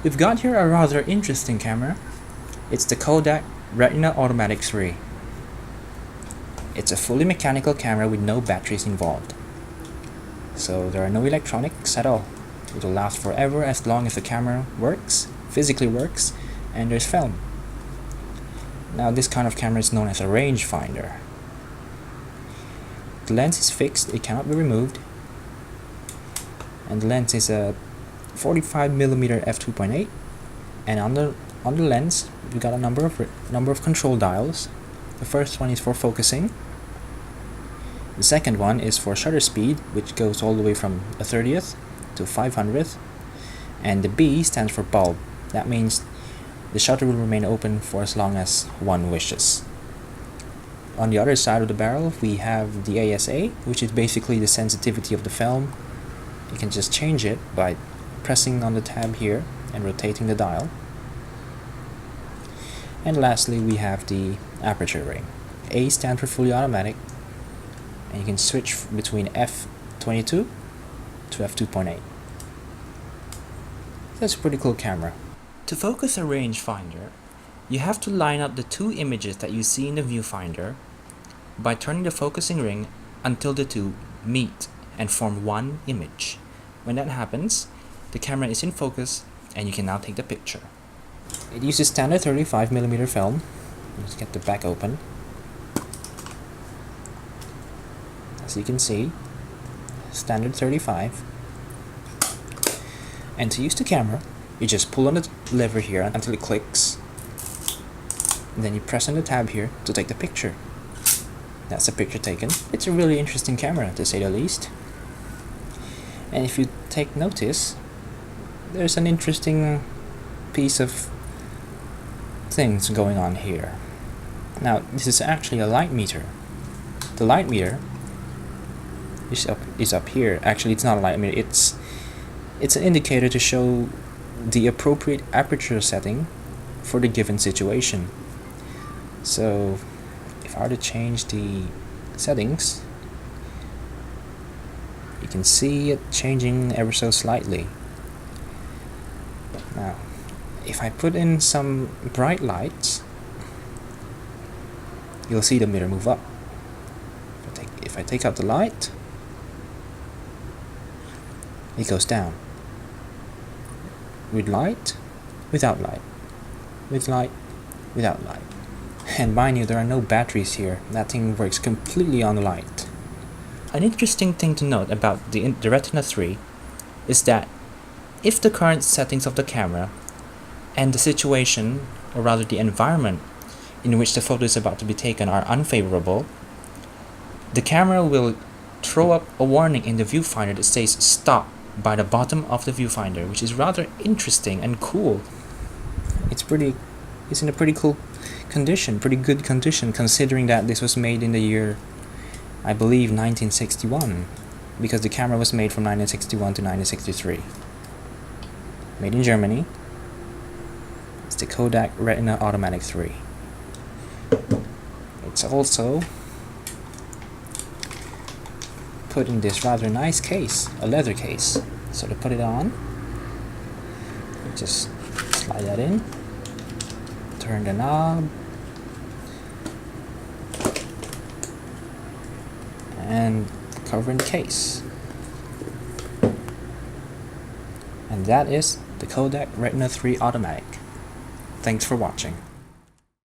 We've got here a rather interesting camera. It's the Kodak Retina Automatic 3. It's a fully mechanical camera with no batteries involved. So there are no electronics at all. It will last forever as long as the camera works, physically works, and there's film. Now this kind of camera is known as a rangefinder. The lens is fixed, it cannot be removed. And the lens is a 45mm f2.8, and on the lens we got a number of control dials. The first one is for focusing. The second one is for shutter speed, which goes all the way from a 30th to 500th, and the B stands for bulb. That means the shutter will remain open for as long as one wishes. On the other side of the barrel we have the ASA, which is basically the sensitivity of the film. You can just change it by pressing on the tab here and rotating the dial. And lastly we have the aperture ring. A stands for fully automatic, and you can switch between f22 to f2.8. That's a pretty cool camera. To focus a rangefinder, you have to line up the two images that you see in the viewfinder by turning the focusing ring until the two meet and form one image. When that happens, the camera is in focus and you can now take the picture. It uses standard 35mm film. Let's get the back open. As you can see, standard 35. And to use the camera, you just pull on the lever here until it clicks, and then you press on the tab here to take the picture. That's the picture taken. It's a really interesting camera, to say the least. And if you take notice, there's an interesting piece of things going on here. Now this is actually a light meter. The light meter is up here. Actually it's not a light meter, it's an indicator to show the appropriate aperture setting for the given situation. So if I were to change the settings, you can see it changing ever so slightly. Now if I put in some bright lights, you'll see the meter move up. If I take out the light, it goes down. With light, without light, with light, without light. And mind you, there are no batteries here. That thing works completely on light. An interesting thing to note about the Retina 3 is that if the current settings of the camera and the situation, or rather the environment in which the photo is about to be taken, are unfavorable, the camera will throw up a warning in the viewfinder that says stop by the bottom of the viewfinder, which is rather interesting and cool. It's in a pretty cool condition, pretty good condition, considering that this was made in the year, I believe, 1961, because the camera was made from 1961 to 1963. Made in Germany. It's the Kodak Retina Automatic 3. It's also put in this rather nice case, a leather case. So to put it on, just slide that in, turn the knob, and cover in the case. And that is the Kodak Retina 3 Automatic. Thanks for watching.